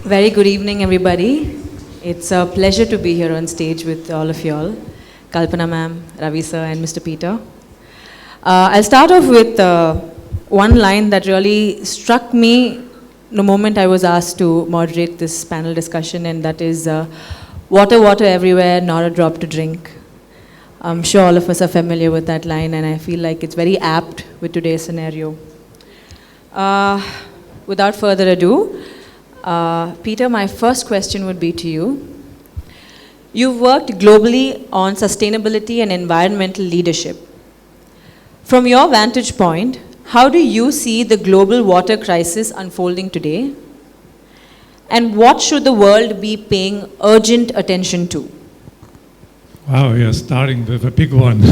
Very good evening, everybody. It's a pleasure to be here on stage with all of y'all, Kalpana ma'am, Ravi sir, and Mr. Peter. I'll start off with one line that really struck me the moment I was asked to moderate this panel discussion, and that is water, water everywhere, not a drop to drink. I'm sure all of us are familiar with that line, and I feel like it's very apt with today's scenario. Without further ado, Peter, my first question would be to you. You've worked globally on sustainability and environmental leadership. From your vantage point, how do you see the global water crisis unfolding today? And what should the world be paying urgent attention to? Wow, you're starting with a big one.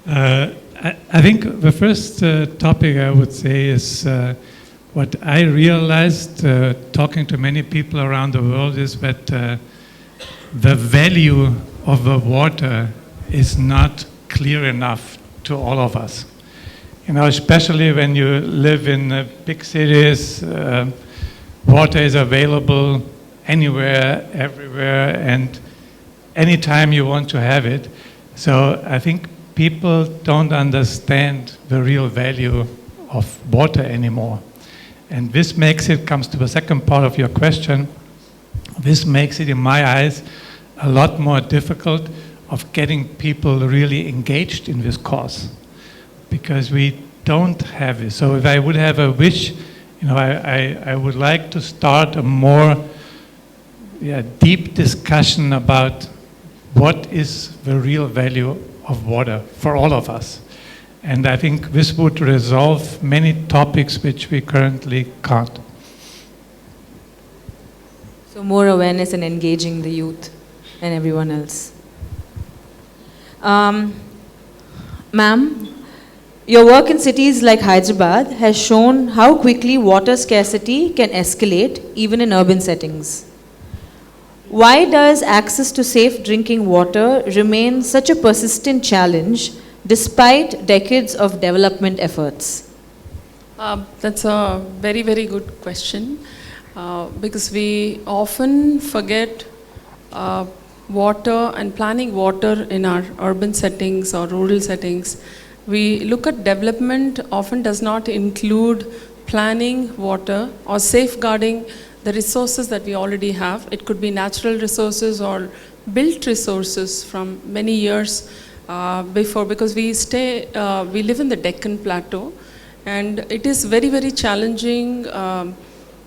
I think the first topic I would say is what I realized talking to many people around the world is that the value of the water is not clear enough to all of us. You know, especially when you live in big cities, water is available anywhere, everywhere, and anytime you want to have it. So I think people don't understand the real value of water anymore. And this comes to the second part of your question, this makes it, in my eyes, a lot more difficult of getting people really engaged in this cause, because we don't have this. So if I would have a wish, you know, I would like to start a more deep discussion about what is the real value of water for all of us. And I think this would resolve many topics which we currently can't. So more awareness and engaging the youth and everyone else. Ma'am, your work in cities like Hyderabad has shown how quickly water scarcity can escalate even in urban settings. Why does access to safe drinking water remain such a persistent challenge despite decades of development efforts? That's a very, very good question because we often forget water and planning water in our urban settings or rural settings. We look at development often does not include planning water or safeguarding the resources that we already have. It could be natural resources or built resources from many years before, because we live in the Deccan Plateau, and it is very, very challenging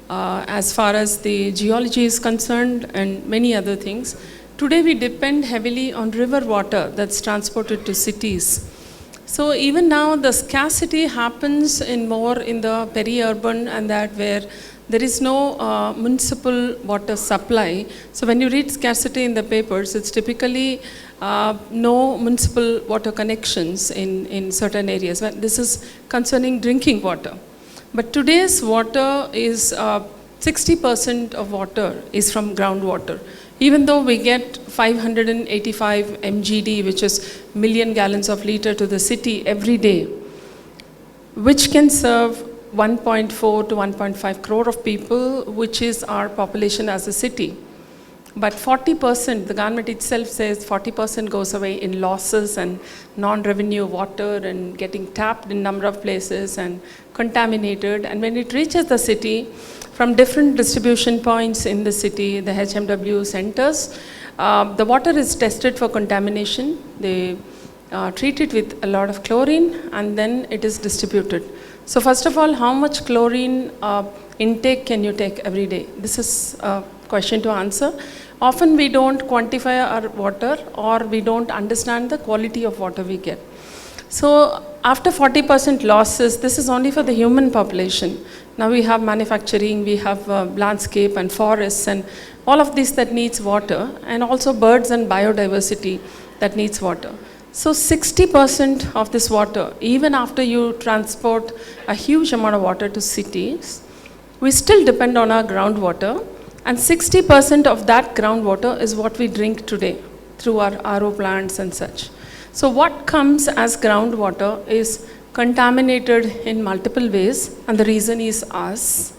as far as the geology is concerned and many other things. Today we depend heavily on river water that's transported to cities. So even now the scarcity happens more in the peri-urban and that where there is no municipal water supply. So when you read scarcity in the papers, it's typically no municipal water connections in certain areas. This is concerning drinking water. But today's water is 60% of water is from groundwater. Even though we get 585 mgd, which is million gallons of liter to the city every day, which can serve 1.4 to 1.5 crore of people, which is our population as a city. But 40%, the government itself says 40% goes away in losses and non-revenue water and getting tapped in number of places and contaminated. And when it reaches the city, from different distribution points in the city, the HMW centers, the water is tested for contamination. They treat it with a lot of chlorine and then it is distributed. So first of all, how much chlorine intake can you take every day? This is a question to answer. Often we don't quantify our water or we don't understand the quality of water we get. So after 40% losses, this is only for the human population. Now we have manufacturing, we have landscape and forests and all of this that needs water, and also birds and biodiversity that needs water. So 60% of this water, even after you transport a huge amount of water to cities, we still depend on our groundwater, and 60% of that groundwater is what we drink today through our RO plants and such. So what comes as groundwater is contaminated in multiple ways, and the reason is us.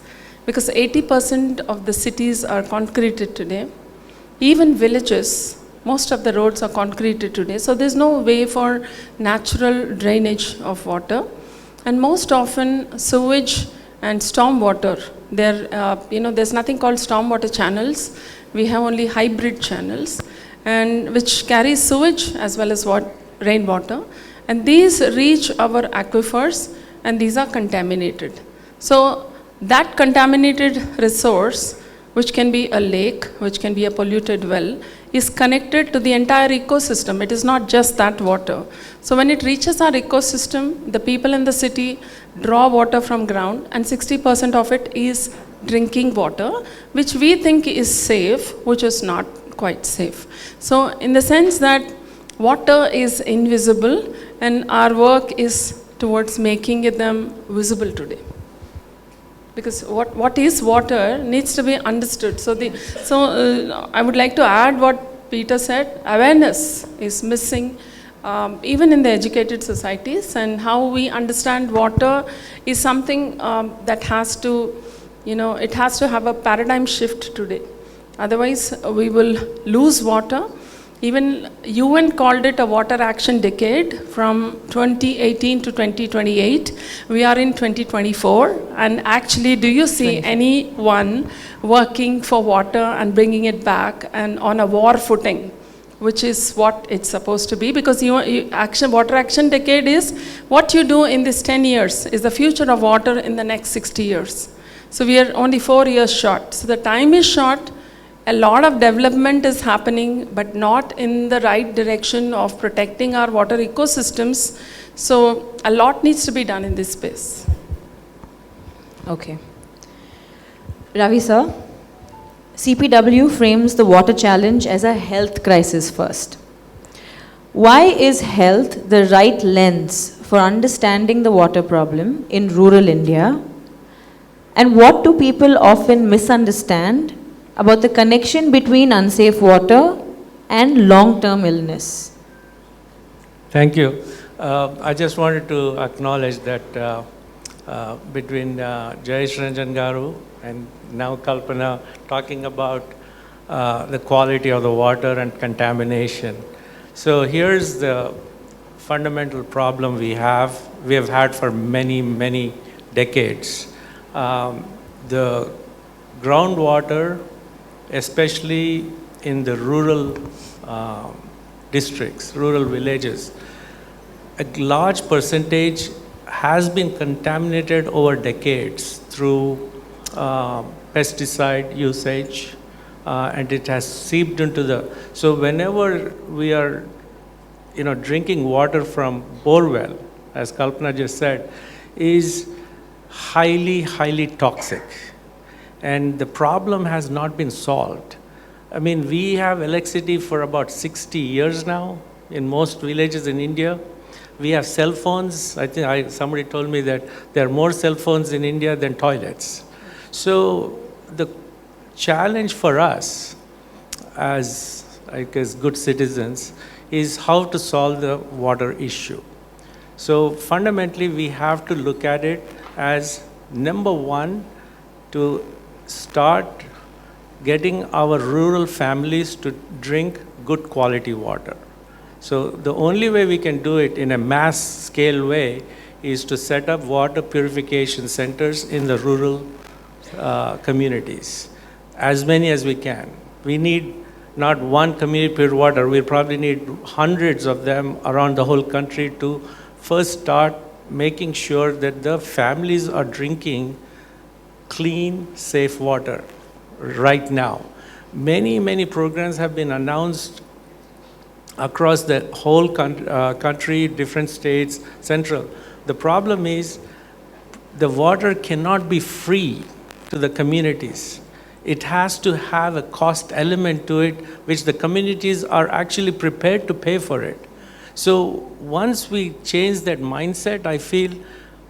because 80% of the cities are concreted today. Even villages, most of the roads are concreted today, so there's no way for natural drainage of water. And most often, sewage and stormwater, there's nothing called stormwater channels. We have only hybrid channels, and which carry sewage as well as rainwater. And these reach our aquifers, and these are contaminated. So that contaminated resource, which can be a lake, which can be a polluted well, is connected to the entire ecosystem. It is not just that water. So when it reaches our ecosystem, the people in the city draw water from ground, and 60% of it is drinking water, which we think is safe, which is not quite safe. So in the sense that water is invisible, and our work is towards making them visible today. Because what is water needs to be understood. So I would like to add what Peter said. Awareness is missing, even in the educated societies, and how we understand water is something that has to, it has to have a paradigm shift today. Otherwise, we will lose water. Even UN called it a water action decade from 2018 to 2028. We are in 2024. And actually, do you see anyone working for water and bringing it back and on a war footing, which is what it's supposed to be? Because water action decade is what you do in this 10 years is the future of water in the next 60 years. So we are only 4 years short. So the time is short. A lot of development is happening, but not in the right direction of protecting our water ecosystems. So a lot needs to be done in this space. Okay. Ravi sir, CPW frames the water challenge as a health crisis first. Why is health the right lens for understanding the water problem in rural India? And what do people often misunderstand about the connection between unsafe water and long-term illness? Thank you. I just wanted to acknowledge that between Jayesh Ranjan Garu and now Kalpana talking about the quality of the water and contamination. So here's the fundamental problem we have had for many, many decades. The groundwater, especially in the rural districts, rural villages, a large percentage has been contaminated over decades through pesticide usage, and it has seeped into the. So whenever we are, drinking water from borewell, as Kalpana just said, is highly, highly toxic. And the problem has not been solved. I mean, we have electricity for about 60 years now in most villages in India. We have cell phones. I think somebody told me that there are more cell phones in India than toilets. So the challenge for us as good citizens is how to solve the water issue. So fundamentally, we have to look at it as number one, to start getting our rural families to drink good quality water. So the only way we can do it in a mass scale way is to set up water purification centers in the rural communities, as many as we can. We need not one community pure water, we probably need hundreds of them around the whole country to first start making sure that the families are drinking clean, safe water right now. Many, many programs have been announced across the whole country, different states, central. The problem is the water cannot be free to the communities. It has to have a cost element to it, which the communities are actually prepared to pay for it. So once we change that mindset, I feel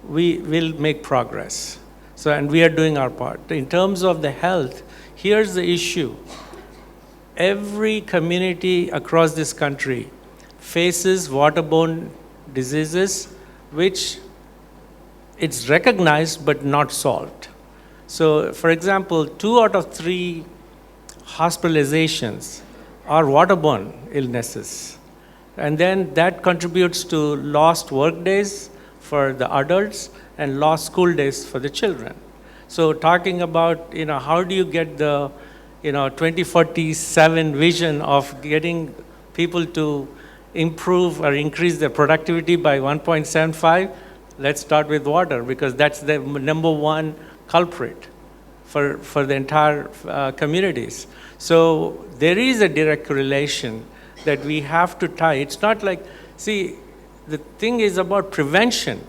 we will make progress. So, and we are doing our part. In terms of the health, here's the issue. Every community across this country faces waterborne diseases, which it's recognized but not solved. So, for example, 2 out of 3 hospitalizations are waterborne illnesses. And then that contributes to lost work days for the adults and lost school days for the children. So talking about, how do you get the, 2047 vision of getting people to improve or increase their productivity by 1.75, let's start with water, because that's the number one culprit for the entire communities. So there is a direct correlation that we have to tie. It's not like, see, the thing is about prevention.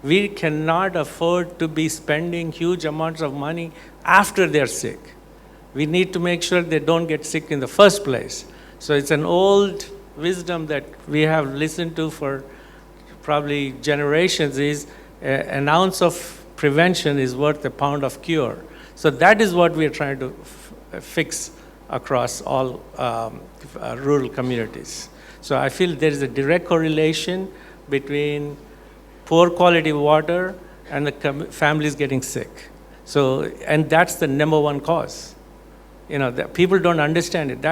We cannot afford to be spending huge amounts of money after they're sick. We need to make sure they don't get sick in the first place. So it's an old wisdom that we have listened to for probably generations, is an ounce of prevention is worth a pound of cure. So that is what we are trying to fix across all rural communities. So I feel there is a direct correlation between poor quality water and the families getting sick. So, and that's the number one cause. People don't understand it.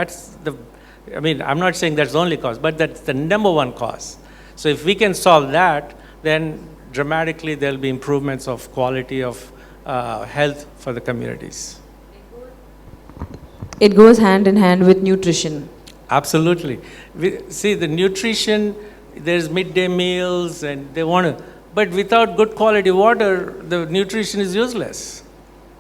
I'm not saying that's the only cause, but that's the number one cause. So if we can solve that, then dramatically there'll be improvements of quality of health for the communities. It goes hand in hand with nutrition. Absolutely. See, the nutrition, there's midday meals and they want to, but without good quality water, the nutrition is useless.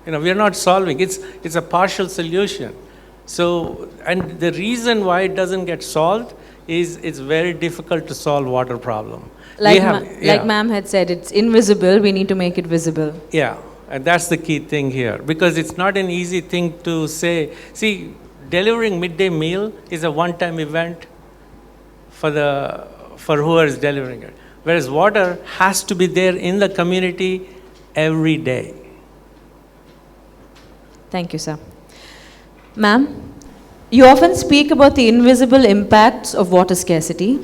We are not solving. It's a partial solution. So, and the reason why it doesn't get solved is it's very difficult to solve water problem. Like ma'am had said, it's invisible, we need to make it visible. Yeah, and that's the key thing here, because it's not an easy thing to say. See, delivering midday meal is a one-time event for whoever is delivering it. Whereas water has to be there in the community every day. Thank you, sir. Ma'am, you often speak about the invisible impacts of water scarcity,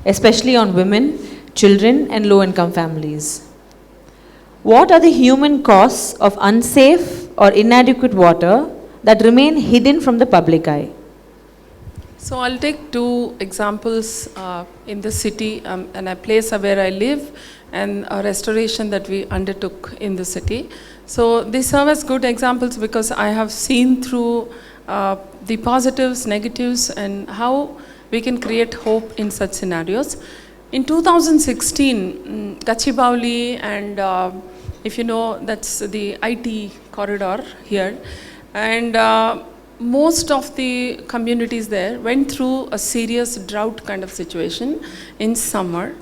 especially on women, children, and low-income families. What are the human costs of unsafe or inadequate water that remain hidden from the public eye? So I'll take 2 examples in the city and a place where I live and a restoration that we undertook in the city. So these serve as good examples because I have seen through the positives, negatives, and how we can create hope in such scenarios. In 2016, Gachibowli and if you know, that's the IT corridor here, and most of the communities there went through a serious drought kind of situation in summer.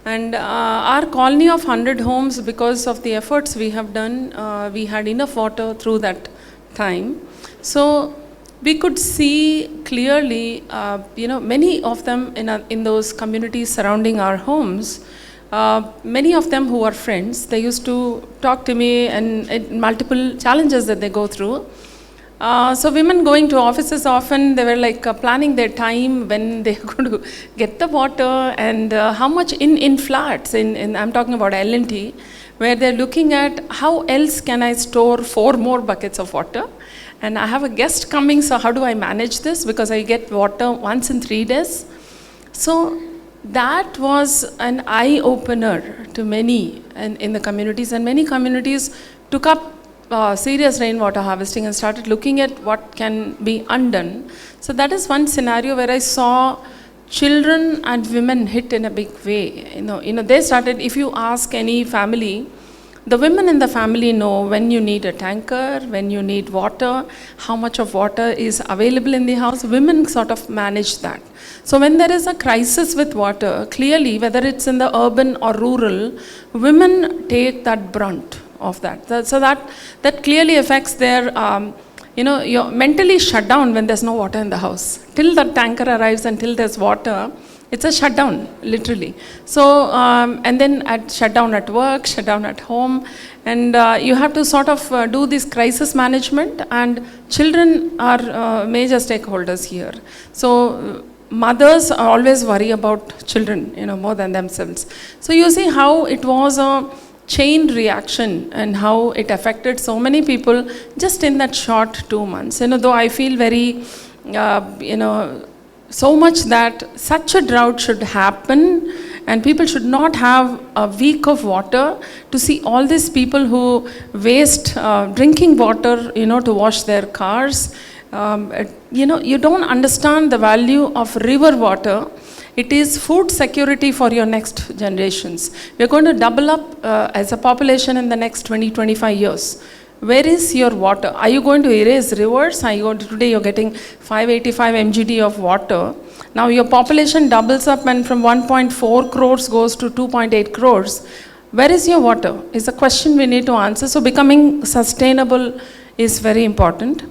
And our colony of 100 homes, because of the efforts we have done, we had enough water through that time. So we could see clearly, many of them in those communities surrounding our homes, many of them who are friends, they used to talk to me and multiple challenges that they go through. So women going to offices often, they were like planning their time when they're going to get the water and how much in flats, I'm talking about L&T, where they're looking at how else can I store 4 more buckets of water. And I have a guest coming, so how do I manage this? Because I get water once in 3 days. So that was an eye-opener to many in the communities, and many communities took up serious rainwater harvesting and started looking at what can be undone. So that is one scenario where I saw children and women hit in a big way. They started, if you ask any family, the women in the family know when you need a tanker, when you need water, how much of water is available in the house. Women sort of manage that. So when there is a crisis with water, clearly, whether it's in the urban or rural, women take that brunt of that. So that clearly affects their, you're mentally shut down when there's no water in the house. Till the tanker arrives and till there's water, it's a shutdown, literally. So, and then shutdown at work, shutdown at home, and you have to sort of do this crisis management, and children are major stakeholders here. So, mothers always worry about children, more than themselves. So you see how it was a chain reaction and how it affected so many people just in that short 2 months. Though I feel very, so much that such a drought should happen and people should not have a week of water, to see all these people who waste drinking water, to wash their cars. You don't understand the value of river water. It is food security for your next generations. We're going to double up as a population in the next 20-25 years. Where is your water? Are you going to erase rivers? Today you're getting 585 mgd of water. Now your population doubles up and from 1.4 crores goes to 2.8 crores. Where is your water? Is a question we need to answer. So becoming sustainable is very important.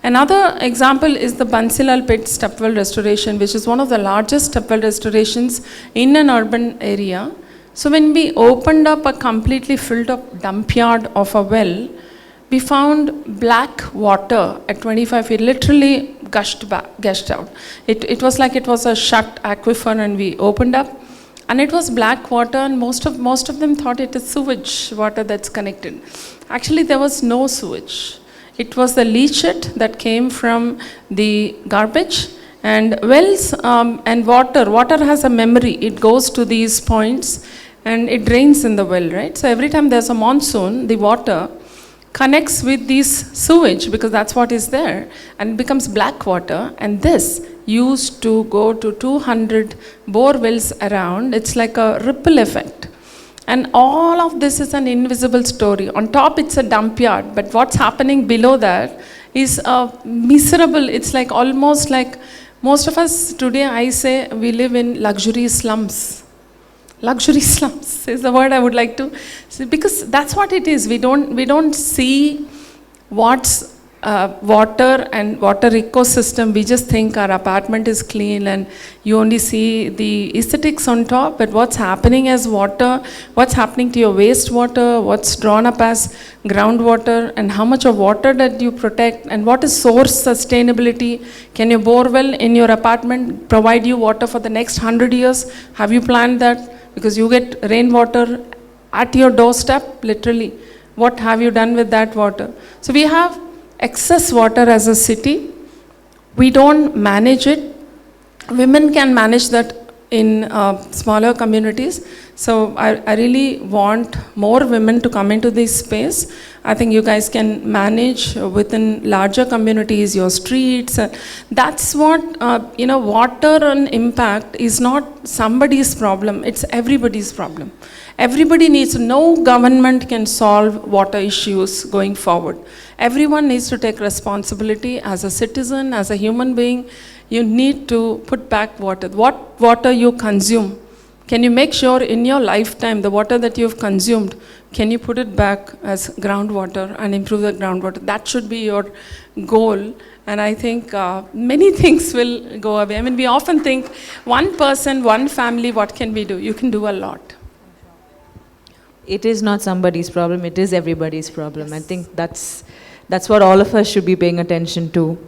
Another example is the Bansilal Pit stepwell restoration, which is one of the largest stepwell restorations in an urban area. So when we opened up a completely filled up dump yard of a well, we found black water at 25 feet, literally gushed out. It was like it was a shut aquifer, and we opened up, and it was black water, and most of them thought it is sewage water that's connected. Actually, there was no sewage. It was the leachate that came from the garbage, and wells and water has a memory. It goes to these points and it drains in the well, right? So every time there's a monsoon, the water connects with this sewage, because that's what is there, and it becomes black water. And this used to go to 200 bore wells around. It's like a ripple effect. And all of this is an invisible story. On top, it's a dump yard, but what's happening below that is miserable. It's like almost like most of us today, I say we live in luxury slums. Luxury slums is the word I would like to say, because that's what it is. We don't see what's water and water ecosystem. We just think our apartment is clean and you only see the aesthetics on top, but what's happening as water, what's happening to your wastewater, what's drawn up as groundwater, and how much of water that you protect, and what is source sustainability. Can your borewell in your apartment provide you water for the next 100 years? Have you planned that? Because you get rainwater at your doorstep, literally. What have you done with that water? So we have excess water as a city. We don't manage it. Women can manage that in smaller communities. So I really want more women to come into this space. I think you guys can manage within larger communities, your streets. That's what, water and impact is not somebody's problem, it's everybody's problem. Everybody needs, no government can solve water issues going forward. Everyone needs to take responsibility as a citizen, as a human being. You need to put back water. What water you consume, can you make sure in your lifetime, the water that you've consumed, can you put it back as groundwater and improve the groundwater? That should be your goal. And I think many things will go away. I mean, we often think, one person, one family, what can we do? You can do a lot. It is not somebody's problem, it is everybody's problem. Yes. I think that's what all of us should be paying attention to.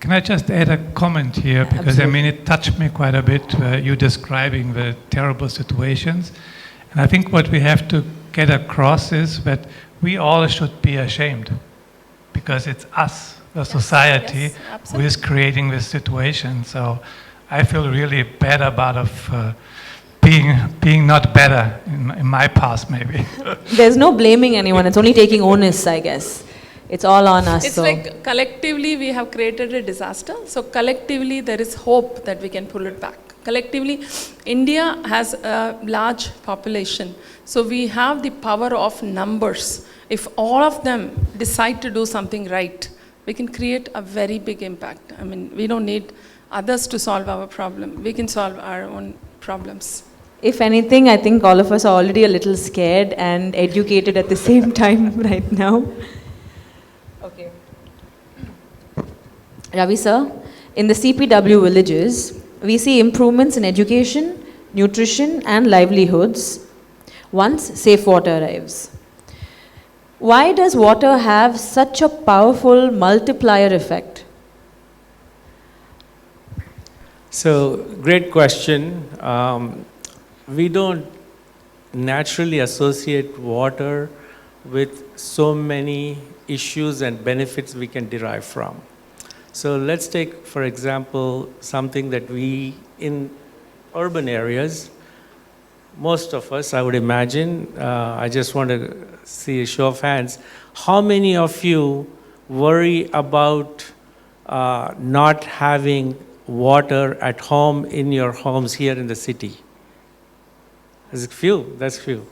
Can I just add a comment here? Because Absolutely. it touched me quite a bit, you describing the terrible situations. And I think what we have to get across is that we all should be ashamed, because it's us, the society, who is creating this situation. So I feel really bad about being not better in my past, maybe. There's no blaming anyone, it's only taking onus, I guess. It's all on us. It's like collectively we have created a disaster. So collectively there is hope that we can pull it back. Collectively, India has a large population. So we have the power of numbers. If all of them decide to do something right, we can create a very big impact. I mean, we don't need others to solve our problem. We can solve our own problems. If anything, I think all of us are already a little scared and educated at the same time right now. Okay. Ravi sir, in the CPW villages, we see improvements in education, nutrition and livelihoods once safe water arrives. Why does water have such a powerful multiplier effect? So, great question. We don't naturally associate water with so many issues and benefits we can derive from. So let's take, for example, something that we, in urban areas, most of us, I would imagine, I just want to see a show of hands, how many of you worry about not having water at home in your homes here in the city? There's a few, that's few.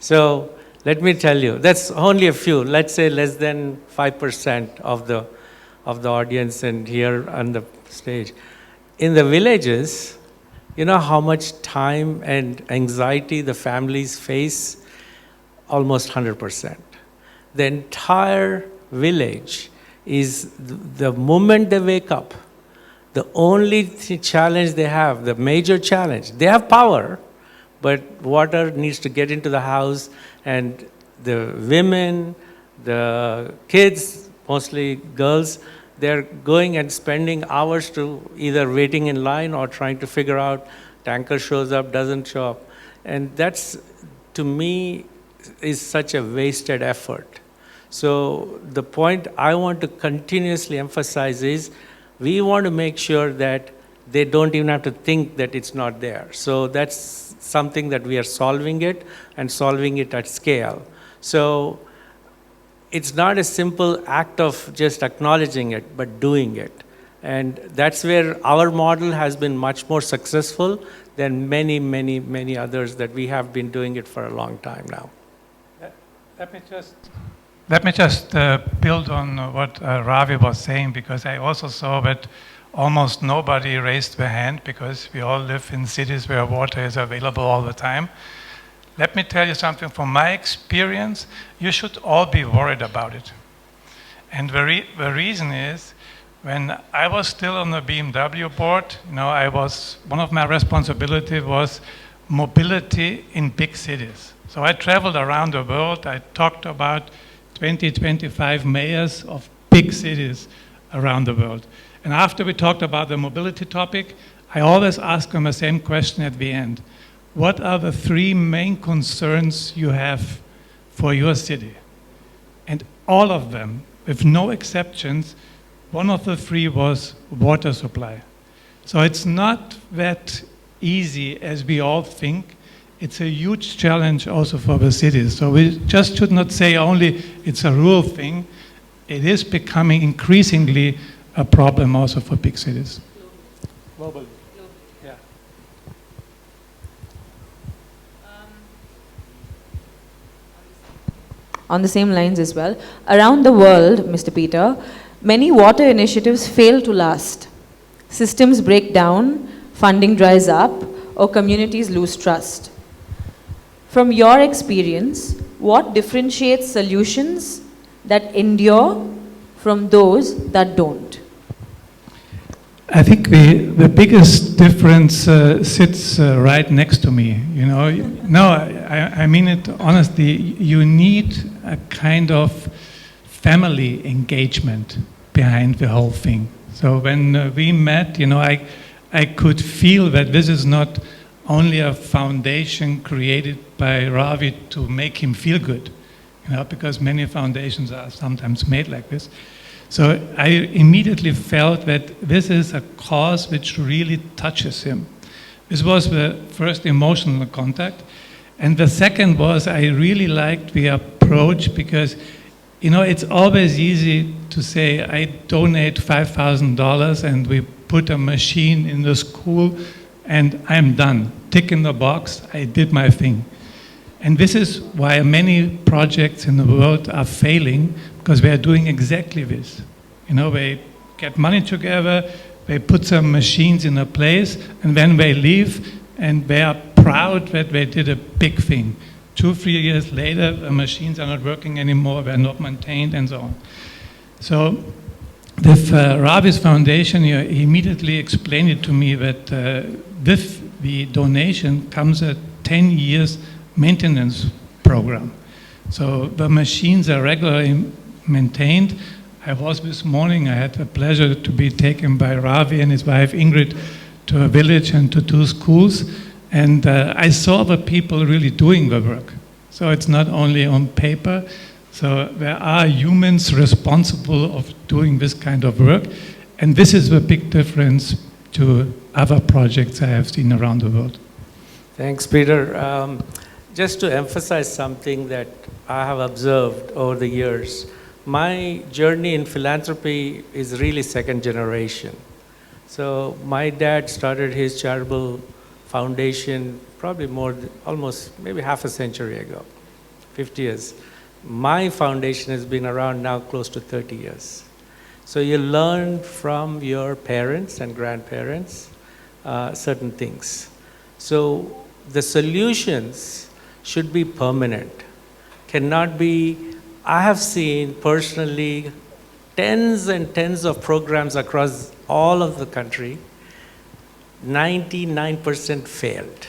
So let me tell you, that's only a few. Let's say less than 5% of the audience and here on the stage. In the villages, you know how much time and anxiety the families face? Almost 100%. The entire village is, the moment they wake up, the only challenge they have, the major challenge, they have power, but water needs to get into the house, and the women, the kids, mostly girls, they're going and spending hours to either waiting in line or trying to figure out tanker shows up, doesn't show up. And that's, to me, is such a wasted effort. So the point I want to continuously emphasize is we want to make sure that they don't even have to think that it's not there. So that's something that we are solving it and solving it at scale. So it's not a simple act of just acknowledging it, but doing it. And that's where our model has been much more successful than many, many, many others that we have been doing it for a long time now. Let me just build on what Ravi was saying, because I also saw that almost nobody raised their hand, because we all live in cities where water is available all the time. Let me tell you something from my experience. You should all be worried about it. And the reason is, when I was still on the BMW board, one of my responsibilities was mobility in big cities. So I traveled around the world. I talked about 20, 25 mayors of big cities around the world. And after we talked about the mobility topic, I always ask them the same question at the end. What are the 3 main concerns you have for your city? And all of them, with no exceptions, one of the 3 was water supply. So it's not that easy as we all think. It's a huge challenge also for the cities. So we just should not say only it's a rural thing. It is becoming increasingly a problem also for big cities. Globally. Yeah. On the same lines as well, around the world, Mr. Peter, many water initiatives fail to last. Systems break down, funding dries up, or communities lose trust. From your experience, what differentiates solutions that endure from those that don't? I think the biggest difference sits right next to me. No, I mean it honestly. You need a kind of family engagement behind the whole thing. So when we met, I could feel that this is not only a foundation created by Ravi to make him feel good, because many foundations are sometimes made like this. So I immediately felt that this is a cause which really touches him. This was the first emotional contact. And the second was, I really liked the approach, because it's always easy to say, I donate $5,000 and we put a machine in the school and I'm done. Tick in the box, I did my thing. And this is why many projects in the world are failing, because they are doing exactly this. They get money together, they put some machines in a place, and then they leave, and they are proud that they did a big thing. 2-3 years later, the machines are not working anymore, they're not maintained, and so on. So with Ravi's foundation, he immediately explained it to me that with the donation comes a 10 years maintenance program. So the machines are regularly maintained. I was this morning, I had the pleasure to be taken by Ravi and his wife Ingrid to a village and to 2 schools. And I saw the people really doing the work. So it's not only on paper. So there are humans responsible of doing this kind of work. And this is the big difference to other projects I have seen around the world. Thanks, Peter. Just to emphasize something that I have observed over the years, my journey in philanthropy is really second generation. So my dad started his charitable foundation probably almost maybe half a century ago, 50 years. My foundation has been around now close to 30 years. So you learn from your parents and grandparents certain things. So the solutions should be permanent, cannot be. I have seen personally tens and tens of programs across all of the country. 99% failed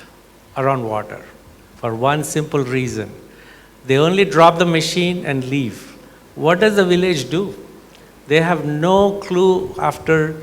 around water for one simple reason. They only drop the machine and leave. What does the village do? They have no clue after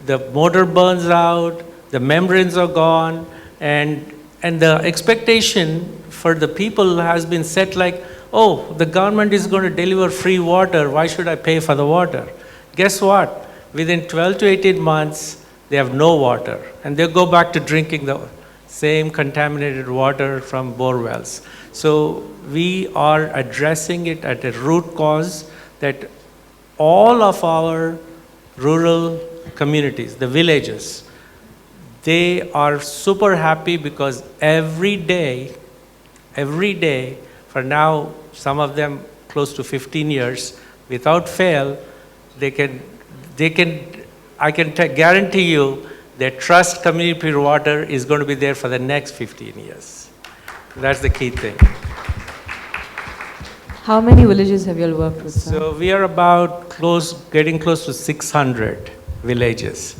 the motor burns out, the membranes are gone, and the expectation for the people has been set like, oh, the government is going to deliver free water, why should I pay for the water? Guess what? Within 12 to 18 months, they have no water, and they go back to drinking the same contaminated water from bore wells. So we are addressing it at a root cause that all of our rural communities, the villages, they are super happy because every day, for now, some of them close to 15 years, without fail, I can guarantee you that trust community pure water is going to be there for the next 15 years. That's the key thing. How many villages have you all worked with, sir? So we are about getting close to 600 villages.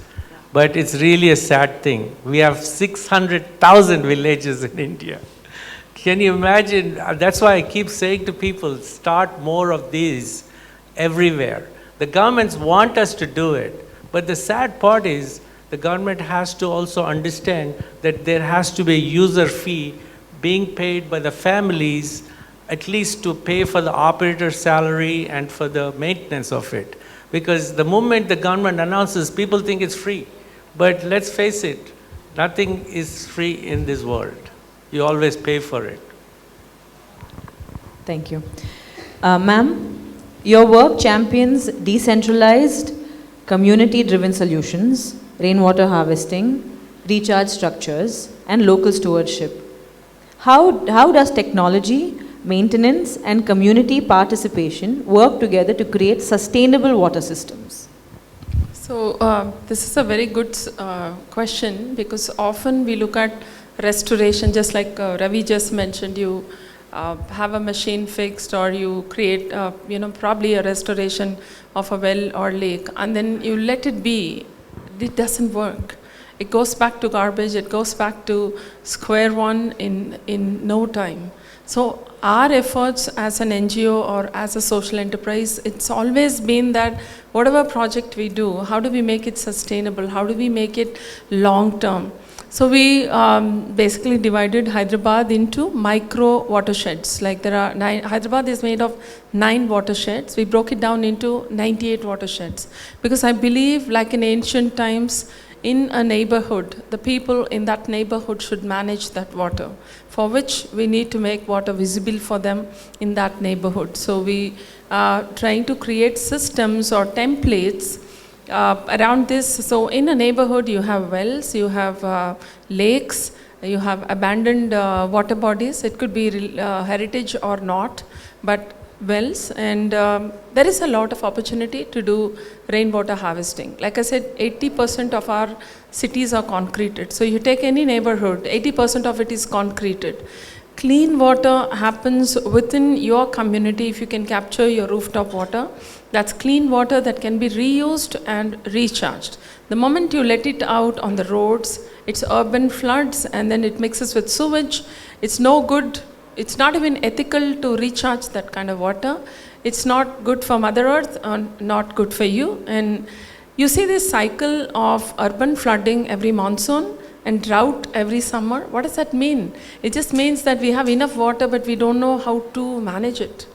But it's really a sad thing. We have 600,000 villages in India. Can you imagine? That's why I keep saying to people, start more of these everywhere. The governments want us to do it. But the sad part is the government has to also understand that there has to be a user fee being paid by the families, at least to pay for the operator's salary and for the maintenance of it. Because the moment the government announces, people think it's free. But let's face it, nothing is free in this world. You always pay for it. Thank you. Ma'am, your work champions decentralized, community-driven solutions, rainwater harvesting, recharge structures, and local stewardship. How does technology, maintenance, and community participation work together to create sustainable water systems? So this is a very good question, because often we look at restoration, just like Ravi just mentioned. You have a machine fixed, or you create probably a restoration of a well or lake, and then you let it be. It doesn't work. It goes back to garbage. It goes back to square one in no time. So our efforts as an NGO or as a social enterprise, it's always been that whatever project we do, how do we make it sustainable? How do we make it long term? So we basically divided Hyderabad into micro watersheds. Like there are Hyderabad is made of 9 watersheds. We broke it down into 98 watersheds. Because I believe, like in ancient times, in a neighborhood, the people in that neighborhood should manage that water, for which we need to make water visible for them in that neighborhood. So we are trying to create systems or templates around this. So in a neighborhood, you have wells, you have lakes, you have abandoned water bodies. It could be heritage or not, but wells, and there is a lot of opportunity to do rainwater harvesting. Like I said, 80% of our cities are concreted. So you take any neighborhood, 80% of it is concreted. Clean water happens within your community if you can capture your rooftop water. That's clean water that can be reused and recharged. The moment you let it out on the roads, it's urban floods, and then it mixes with sewage. It's no good. It's not even ethical to recharge that kind of water. It's not good for Mother Earth, not good for you. And you see this cycle of urban flooding every monsoon. and drought every summer. What does that mean? It just means that we have enough water, but we don't know how to manage it.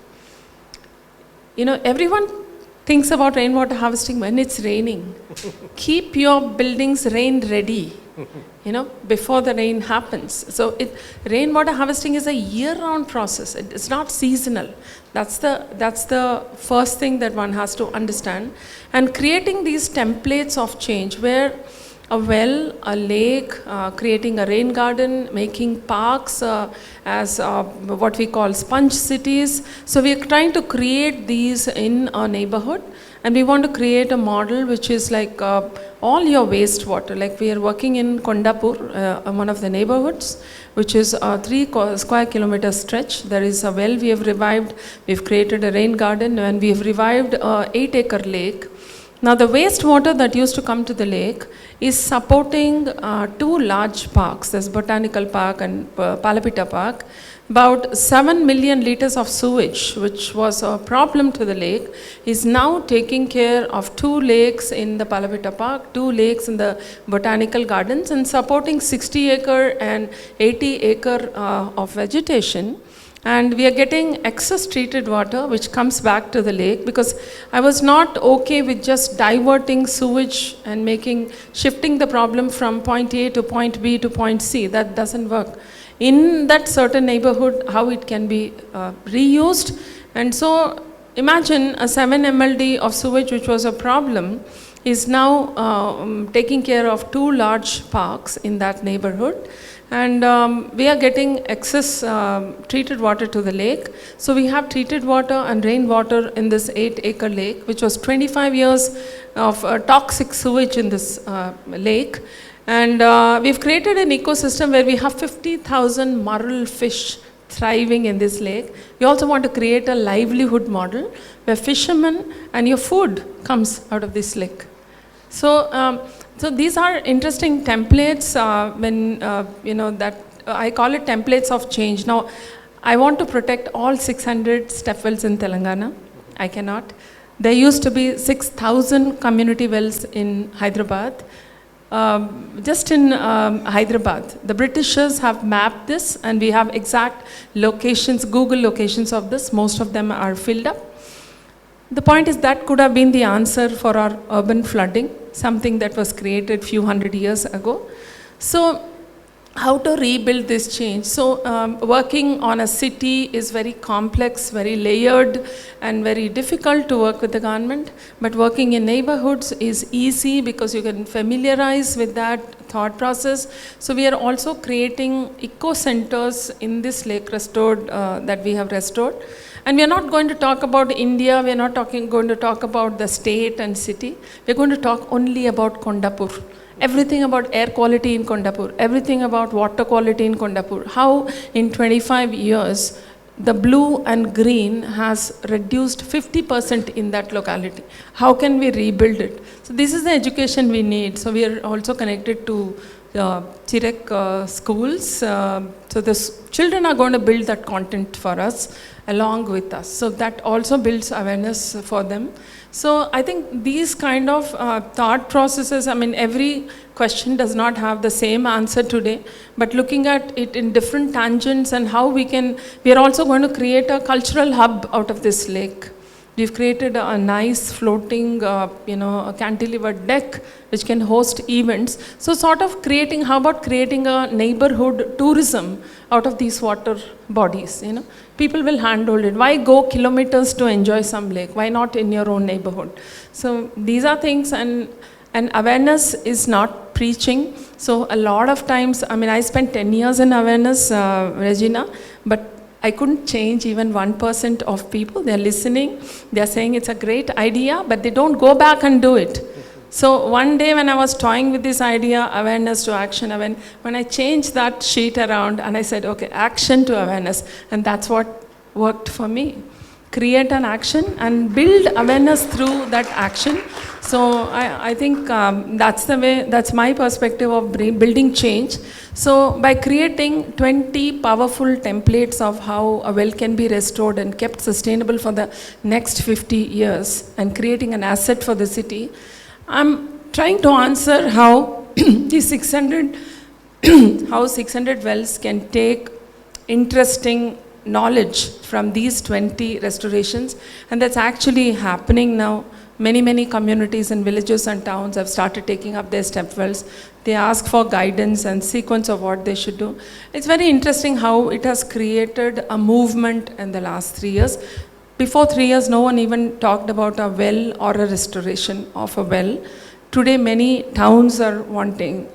You know, everyone thinks about rainwater harvesting when it's raining. Keep your buildings rain ready, you know, before the rain happens. So rainwater harvesting is a year-round process. It's not seasonal. That's the first thing that one has to understand. And creating these templates of change where a well, a lake, creating a rain garden, making parks as what we call sponge cities. So we are trying to create these in a neighborhood, and we want to create a model which is like all your wastewater. Like we are working in Kondapur, one of the neighborhoods, which is a 3 square kilometer stretch. There is a well we have revived. We've created a rain garden, and we have revived a 8-acre lake. Now the wastewater that used to come to the lake is supporting 2 large parks. There's Botanical Park and Palapita Park. About 7 million liters of sewage, which was a problem to the lake, is now taking care of 2 lakes in the Palapita Park, 2 lakes in the Botanical Gardens, and supporting 60-acre and 80-acre of vegetation. And we are getting excess treated water which comes back to the lake, because I was not okay with just diverting sewage and shifting the problem from point A to point B to point C. That doesn't work. In that certain neighborhood, how it can be reused. And so imagine a 7 MLD of sewage, which was a problem, is now taking care of 2 large parks in that neighborhood. And we are getting excess treated water to the lake. So we have treated water and rainwater in this 8-acre lake, which was 25 years of toxic sewage in this lake. And we've created an ecosystem where we have 50,000 marl fish thriving in this lake. We also want to create a livelihood model where fishermen and your food comes out of this lake. So, so these are interesting templates that I call it templates of change. Now, I want to protect all 600 step wells in Telangana. I cannot. There used to be 6,000 community wells in Hyderabad. Just in Hyderabad, the Britishers have mapped this, and we have exact locations, Google locations of this. Most of them are filled up. The point is that could have been the answer for our urban flooding, something that was created few hundred years ago. So how to rebuild this change? So working on a city is very complex, very layered, and very difficult to work with the government. But working in neighborhoods is easy because you can familiarize with that thought process. So we are also creating eco-centers in this lake restored that we have restored. And we are not going to talk about India, we are not going to talk about the state and city. We are going to talk only about Kondapur. Everything about air quality in Kondapur, everything about water quality in Kondapur. How in 25 years, the blue and green has reduced 50% in that locality. How can we rebuild it? So this is the education we need. So we are also connected to Chirek schools. So the children are going to build that content for us along with us. So that also builds awareness for them. So I think these kind of thought processes, I mean, every question does not have the same answer today, but looking at it in different tangents and how we are also going to create a cultural hub out of this lake. We've created a nice floating, a cantilever deck which can host events. So sort of how about creating a neighborhood tourism out of these water bodies, People will handle it. Why go kilometers to enjoy some lake? Why not in your own neighborhood? So these are things, and awareness is not preaching. So a lot of times, I spent 10 years in awareness, Regina, but I couldn't change even 1% of people. They're listening, they're saying it's a great idea, but they don't go back and do it. So one day when I was toying with this idea, awareness to action, when I changed that sheet around and I said, okay, action to awareness, and that's what worked for me. Create an action and build awareness through that action. So I think that's my perspective of building change. So by creating 20 powerful templates of how a well can be restored and kept sustainable for the next 50 years and creating an asset for the city, I'm trying to answer how these 600 how 600 wells can take interesting knowledge from these 20 restorations, and that's actually happening now. Many communities and villages and towns have started taking up their step wells. They ask for guidance and sequence of what they should do. It's very interesting how it has created a movement in the last 3 years. Before 3 years, no one even talked about a well or a restoration of a well. Today, many towns are wanting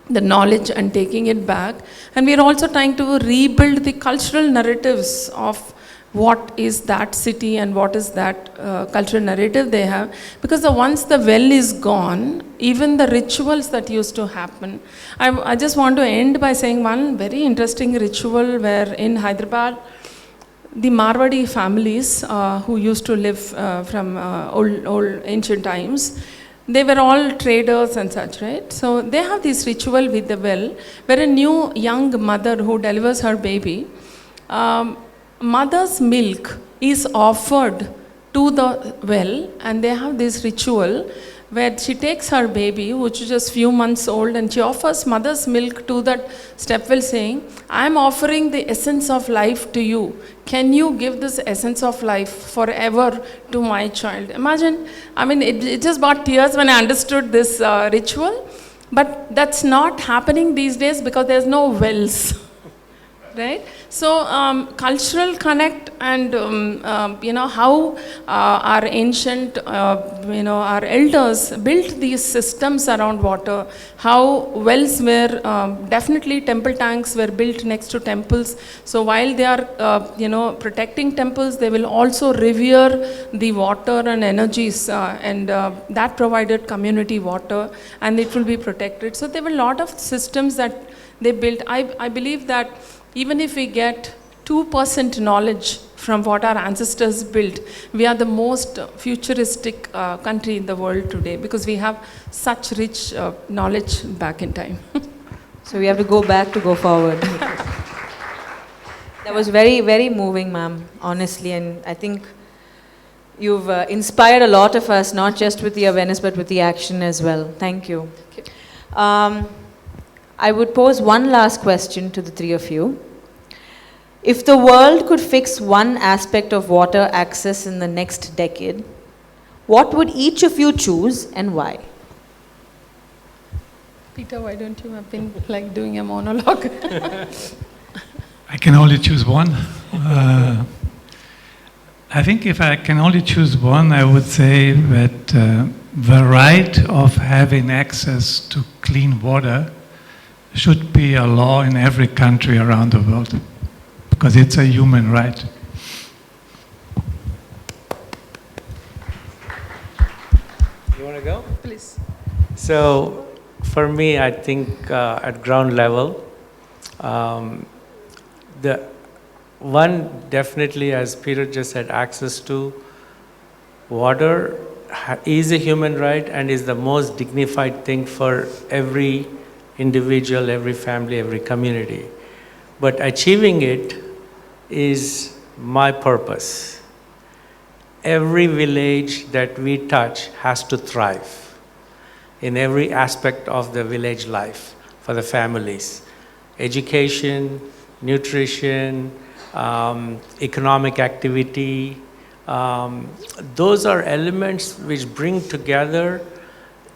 the knowledge and taking it back. And we are also trying to rebuild the cultural narratives of what is that city and what is that cultural narrative they have. Because once the well is gone, even the rituals that used to happen. I just want to end by saying one very interesting ritual where in Hyderabad, the Marwadi families who used to live from old ancient times, they were all traders and such, right? So they have this ritual with the well, where a new young mother who delivers her baby, mother's milk is offered to the well, and they have this ritual where she takes her baby, which is just few months old, and she offers mother's milk to that step well, saying, I am offering the essence of life to you. Can you give this essence of life forever to my child? Imagine, I mean, it just brought tears when I understood this ritual, but that's not happening these days because there's no wells. Right? So cultural connect and how our ancient our elders built these systems around water, how wells were definitely temple tanks were built next to temples. So while they are protecting temples, they will also revere the water and energies and that provided community water and it will be protected. So there were a lot of systems that they built. I believe that even if we get 2% knowledge from what our ancestors built, we are the most futuristic country in the world today because we have such rich knowledge back in time. So we have to go back to go forward. That was very, very moving, ma'am, honestly, and I think you've inspired a lot of us, not just with the awareness, but with the action as well. Thank you. Thank you. I would pose one last question to the three of you. If the world could fix one aspect of water access in the next decade, what would each of you choose and why? Peter, why don't you have been like doing a monologue? I can only choose one. I think if I can only choose one, I would say that the right of having access to clean water should be a law in every country around the world, because it's a human right. You want to go? Please. So, for me, I think at ground level, the one definitely, as Peter just said, access to water is a human right and is the most dignified thing for every individual, every family, every community. But achieving it is my purpose. Every village that we touch has to thrive in every aspect of the village life for the families. Education, nutrition, economic activity, those are elements which bring together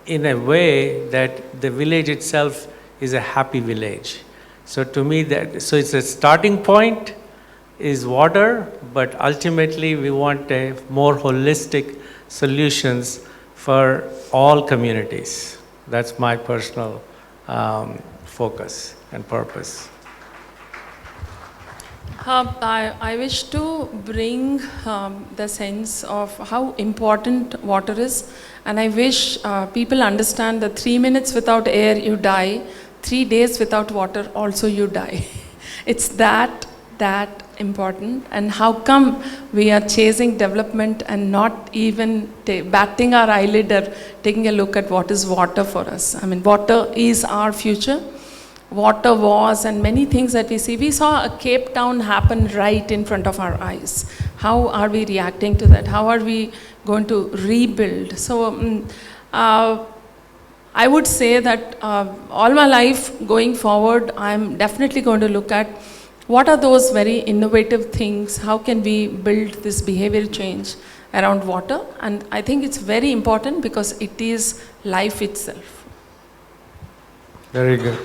in a way that the village itself is a happy village. So to me, so it's a starting point is water, but ultimately we want a more holistic solutions for all communities. That's my personal focus and purpose. I wish to bring the sense of how important water is, and I wish people understand that 3 minutes without air you die, 3 days without water also you die. It's that important, and how come we are chasing development and not even batting our eyelid or taking a look at what is water for us. I mean, water is our future. Water wars and many things that we see. We saw a Cape Town happen right in front of our eyes. How are we reacting to that? How are we going to rebuild? So I would say that all my life going forward, I'm definitely going to look at what are those very innovative things, how can we build this behavior change around water, and I think it's very important because it is life itself. Very good.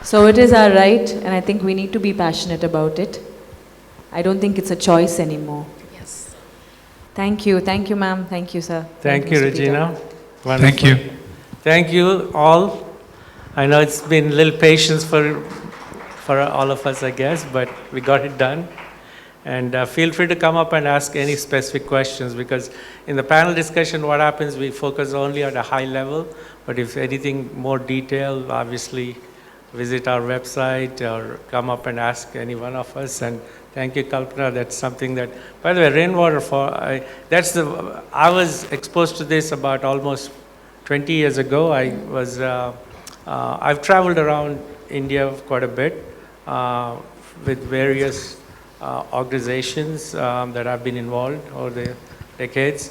So it is our right, and I think we need to be passionate about it. I don't think it's a choice anymore. Yes. Thank you, ma'am. Thank you, sir. Thank you, Mr. Peter. Regina. Wonderful. Thank you. Thank you all. I know it's been a little patience for all of us, I guess, but we got it done. And feel free to come up and ask any specific questions, because in the panel discussion, what happens, we focus only at a high level, but if anything more detailed, obviously visit our website or come up and ask any one of us. And thank you, Kalpana. That's something that, by the way, rainwater I was exposed to this about almost 20 years ago. I've traveled around India quite a bit with various organizations that I've been involved over the decades.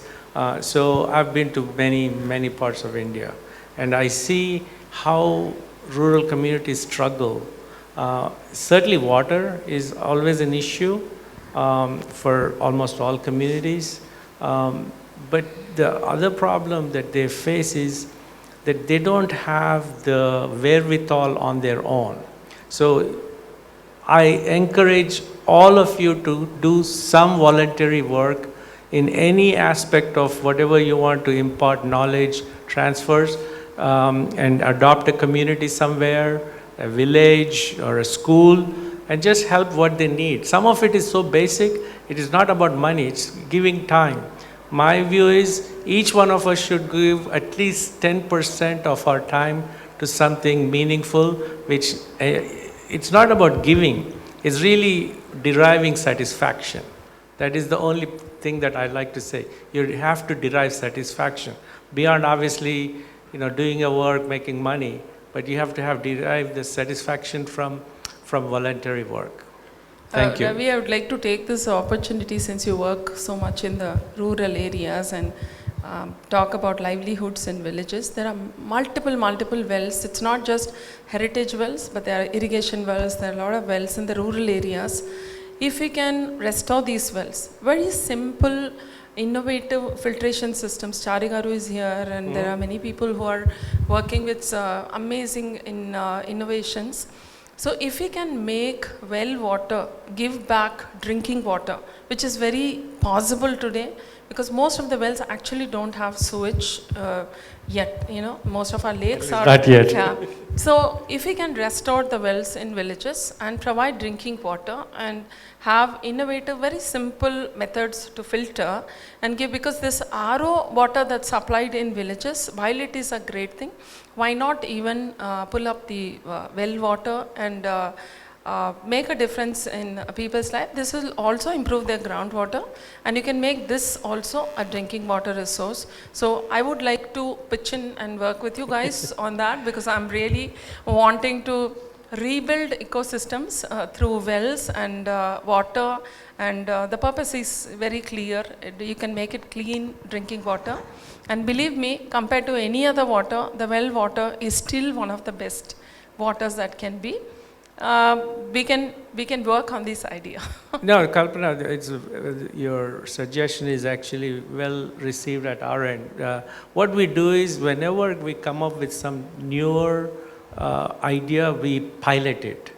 So I've been to many parts of India, and I see how rural communities struggle. Certainly water is always an issue for almost all communities, but the other problem that they face is that they don't have the wherewithal on their own. So I encourage all of you to do some voluntary work in any aspect of whatever you want to impart knowledge, transfers, and adopt a community somewhere, a village or a school, and just help what they need. Some of it is so basic, it is not about money, it's giving time. My view is each one of us should give at least 10% of our time to something meaningful, which it's not about giving, it's really deriving satisfaction. That is the only thing that I like to say. You have to derive satisfaction beyond obviously, doing your work, making money, but you have to derive the satisfaction from voluntary work. Thank you. Ravi, I would like to take this opportunity, since you work so much in the rural areas, and talk about livelihoods in villages. There are multiple wells. It's not just heritage wells, but there are irrigation wells. There are a lot of wells in the rural areas. If we can restore these wells, very simple, innovative filtration systems. Charigaru is here, and there are many people who are working with amazing innovations. So if we can make well water, give back drinking water, which is very possible today, because most of the wells actually don't have sewage yet. Most of our lakes are not yet. Yeah. So if we can restore the wells in villages and provide drinking water and have innovative, very simple methods to filter and give, because this RO water that's supplied in villages, while it is a great thing, why not even pull up the well water and make a difference in people's life. This will also improve their groundwater, and you can make this also a drinking water resource. So I would like to pitch in and work with you guys on that, because I'm really wanting to rebuild ecosystems through wells and water, and the purpose is very clear. You can make it clean drinking water, and believe me, compared to any other water, the well water is still one of the best waters that can be. We can work on this idea. No, Kalpana, your suggestion is actually well received at our end. What we do is, whenever we come up with some newer idea, we pilot it.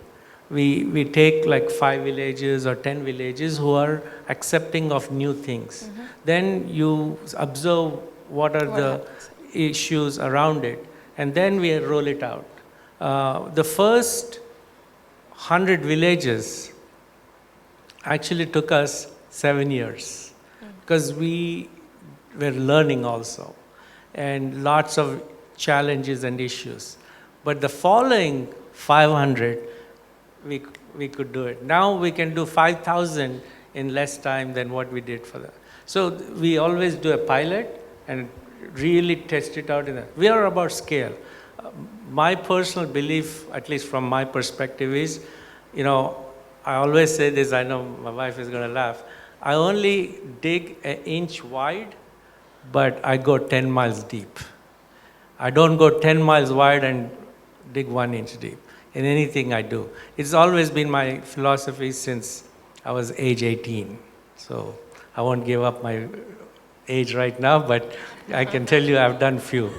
We take like 5 villages or 10 villages who are accepting of new things. Then you observe what are the issues around it, and then we roll it out. The first 100 villages actually took us 7 years, because we were learning also, and lots of challenges and issues. But the following 500, we could do it. Now we can do 5,000 in less time than what we did for that. So we always do a pilot and really test it out. We are about scale. My personal belief, at least from my perspective, is, I always say this, I know my wife is going to laugh. I only dig an inch wide, but I go 10 miles deep. I don't go 10 miles wide and dig 1 inch deep in anything I do. It's always been my philosophy since I was age 18. So I won't give up my age right now, but I can tell you I've done few.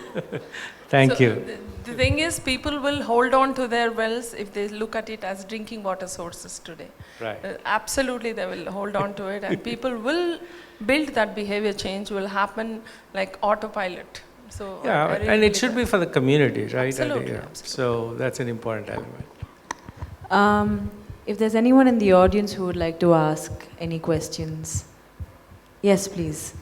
Thank So you. the thing is, people will hold on to their wells if they look at it as drinking water sources today. Right. Absolutely, they will hold on to it, and people will build that behavior change will happen like autopilot. So Yeah, I really and it believe should that. be for the community, right? Absolutely, Yeah. absolutely. So that's an important element. If there's anyone in the audience who would like to ask any questions, yes, please.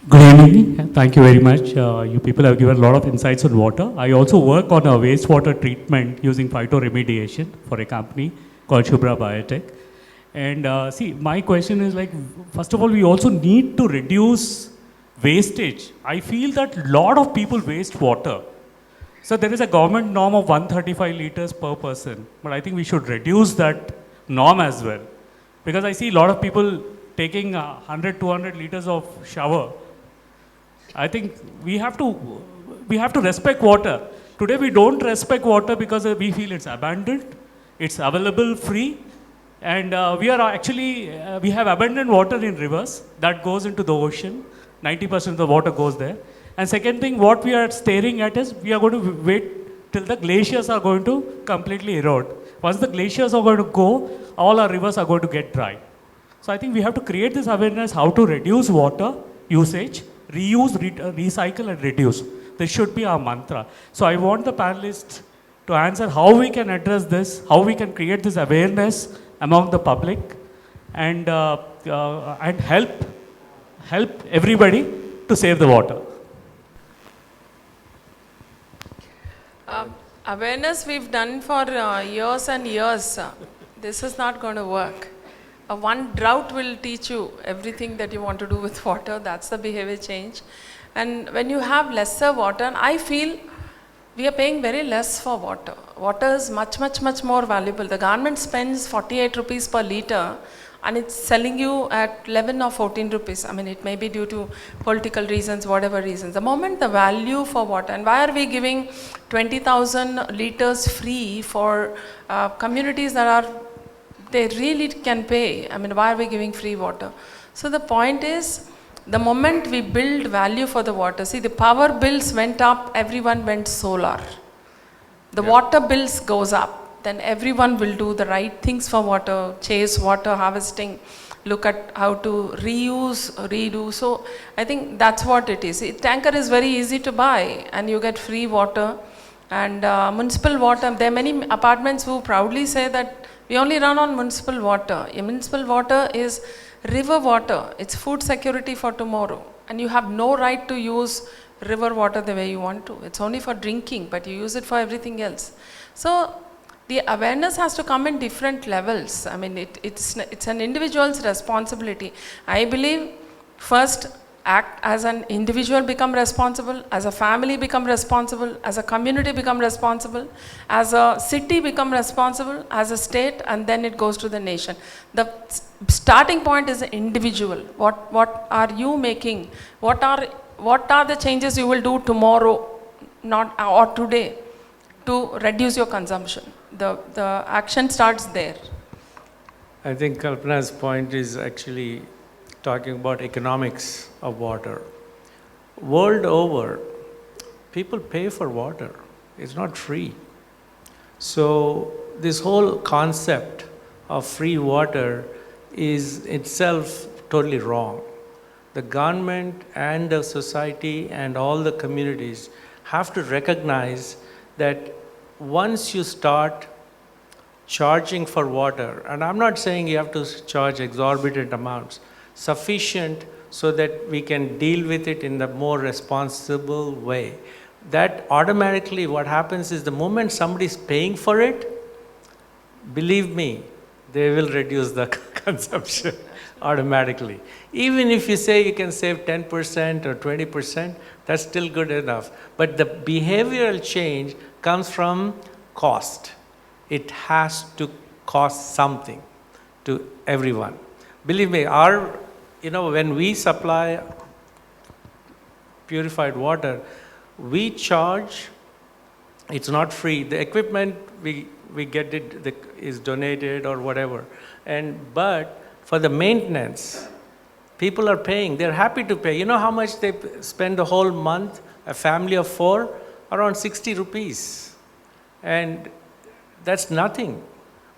Good evening. Thank you very much. You people have given a lot of insights on water. I also work on a wastewater treatment using phytoremediation for a company called Shubhra Biotech. And see, my question is like, first of all, we also need to reduce wastage. I feel that a lot of people waste water. So there is a government norm of 135 liters per person, but I think we should reduce that norm as well. Because I see a lot of people taking 100, 200 liters of shower. I think we have to respect water. Today we don't respect water because we feel it's abundant, it's available free, and we have abundant water in rivers that goes into the ocean. 90% of the water goes there. And second thing, what we are staring at is we are going to wait till the glaciers are going to completely erode. Once the glaciers are going to go, all our rivers are going to get dry. So I think we have to create this awareness how to reduce water usage, reuse, recycle and reduce. This should be our mantra. So I want the panelists to answer how we can address this, how we can create this awareness among the public and help everybody to save the water. Awareness we've done for years and years. This is not going to work. One drought will teach you everything that you want to do with water. That's the behavior change. And when you have lesser water, and I feel we are paying very less for water. Water is much, much, much more valuable. The government spends 48 rupees per liter and it's selling you at 11 or 14 rupees. I mean, it may be due to political reasons, whatever reasons. The moment the value for water, and why are we giving 20,000 liters free for communities that are, they really can pay? I mean, why are we giving free water? So the point is, the moment we build value for the water, see the power bills went up, everyone went solar. The water bills goes up. Then everyone will do the right things for water, chase water harvesting, look at how to reuse, redo. So I think that's what it is. Tanker is very easy to buy and you get free water. And municipal water, there are many apartments who proudly say that we only run on municipal water. Municipal water is river water. It's food security for tomorrow. And you have no right to use river water the way you want to. It's only for drinking, but you use it for everything else. So the awareness has to come in different levels. I mean, it's an individual's responsibility. I believe first act as an individual, become responsible, as a family become responsible, as a community become responsible, as a city become responsible, as a state, and then it goes to the nation. The starting point is the individual. What are you making? What are the changes you will do tomorrow, not or today, to reduce your consumption? The action starts there. I think Kalpana's point is actually talking about economics of water. World over, people pay for water. It's not free. So this whole concept of free water is itself totally wrong. The government and the society and all the communities have to recognize that once you start charging for water, and I'm not saying you have to charge exorbitant amounts, sufficient so that we can deal with it in the more responsible way. That automatically what happens is the moment somebody's paying for it, believe me, they will reduce the consumption automatically. Even if you say you can save 10% or 20%, that's still good enough. But the behavioral change comes from cost. It has to cost something to everyone. Believe me, our when we supply purified water, we charge. It's not free. The equipment we get is donated or whatever, but for the maintenance, people are paying. They're happy to pay. You know how much they spend a whole month? A family of 4, around 60 rupees, and that's nothing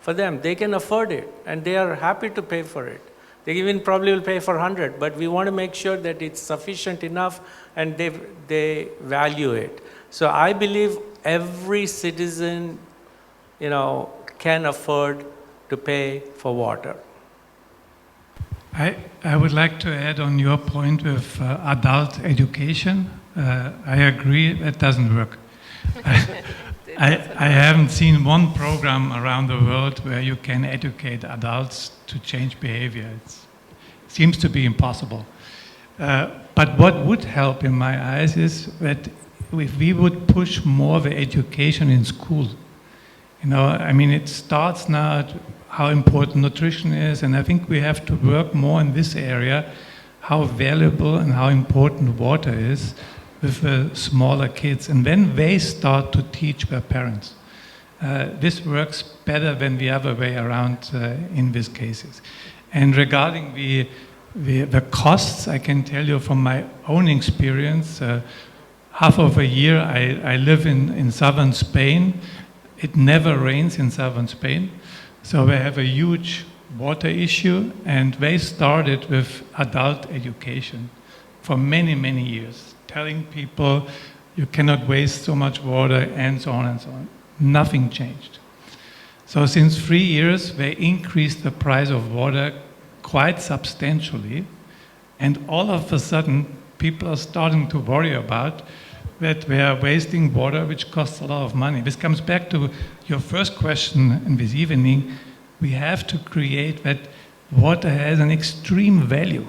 for them. They can afford it, and they are happy to pay for it. They even probably will pay for 100, but we want to make sure that it's sufficient enough and they value it. So I believe every citizen, can afford to pay for water. I would like to add on your point with adult education. I agree that doesn't work. I haven't seen one program around the world where you can educate adults to change behavior. It seems to be impossible. But what would help in my eyes is that if we would push more the education in school. It starts now at how important nutrition is, and I think we have to work more in this area, how valuable and how important water is with the smaller kids, and then they start to teach their parents. This works better than the other way around in these cases. And regarding the costs, I can tell you from my own experience, half of a year I live in southern Spain. It never rains in southern Spain, so they have a huge water issue, and they started with adult education for many, many years, telling people you cannot waste so much water, and so on and so on. Nothing changed. So since 3 years, they increased the price of water quite substantially, and all of a sudden, people are starting to worry about that they are wasting water, which costs a lot of money. This comes back to your first question in this evening. We have to create that water has an extreme value.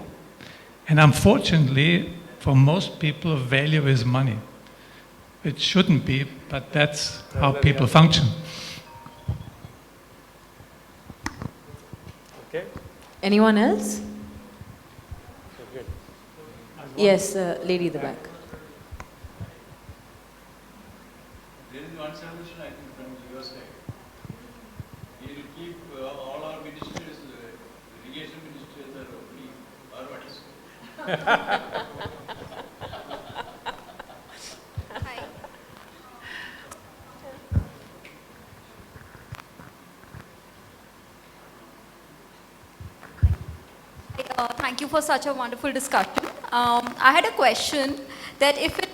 And unfortunately, for most people, value is money. It shouldn't be, but that's how people function. Okay. Anyone else? Yes, lady in the back. There is one solution, I think, from your side. You will keep all our ministers, irrigation ministers are free, or what is? Thank you for such a wonderful discussion. I had a question that if it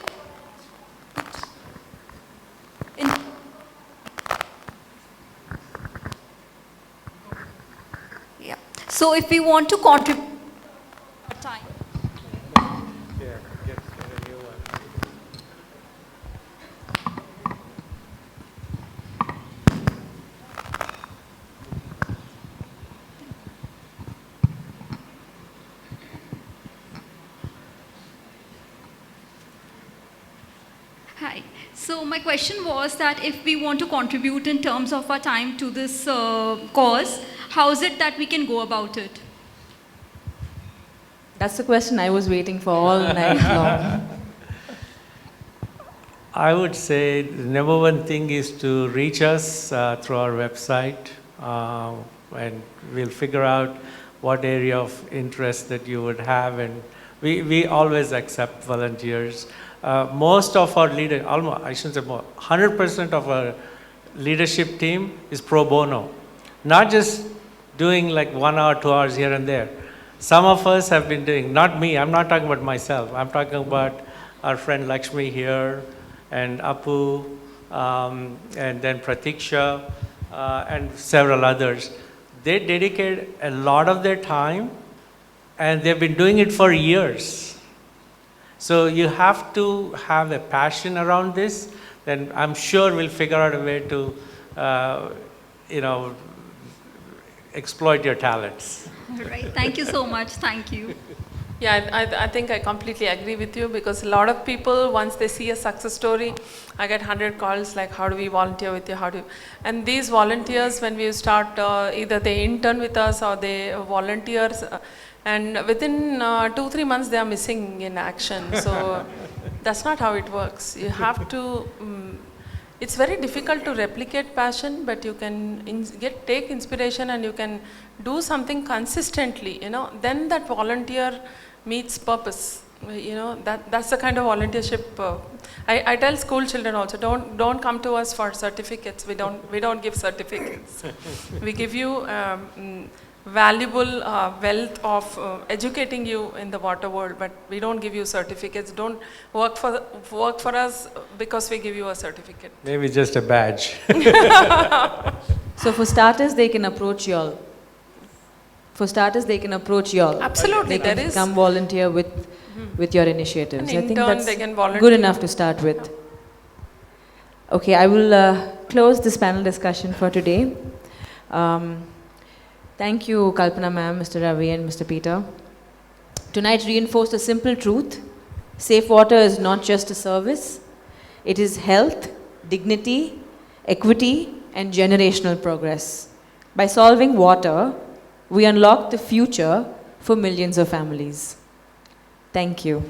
so if we want to contribute time. Yeah, get a new one. Hi. So my question was that if we want to contribute in terms of our time to this cause, how is it that we can go about it? That's the question I was waiting for all night long. I would say the number one thing is to reach us through our website, and we'll figure out what area of interest that you would have, and we always accept volunteers. Most of our leaders, almost, I shouldn't say more, 100% of our leadership team is pro bono. Not just doing like 1 hour, 2 hours here and there. Some of us have been doing, not me, I'm not talking about myself, I'm talking about our friend Lakshmi here, and Apu, and then Pratiksha, and several others. They dedicate a lot of their time, and they've been doing it for years. So you have to have a passion around this, then I'm sure we'll figure out a way to, exploit your talents. All right. Thank you so much. Thank you. Yeah, I think I completely agree with you, because a lot of people, once they see a success story, I get 100 calls like, how do we volunteer with you, and these volunteers, when we start, either they intern with us or they volunteers, And within 2-3 months, they are missing in action. So that's not how it works. You have to. It's very difficult to replicate passion, but you can take inspiration and you can do something consistently. You know, then that volunteer meets purpose. You know, that's the kind of volunteership. I tell school children also, don't come to us for certificates. We don't give certificates. We give you valuable wealth of educating you in the water world, but we don't give you certificates. Don't work for us because we give you a certificate. Maybe just a badge. So for starters, they can approach y'all. Absolutely, They can there is come volunteer with your initiatives. an I think intern, that's they can volunteer. good enough to start with. Okay, I will close this panel discussion for today. Thank you, Kalpana ma'am, Mr. Ravi and Mr. Peter. Tonight reinforced a simple truth. Safe water is not just a service. It is health, dignity, equity, and generational progress. By solving water, we unlock the future for millions of families. Thank you.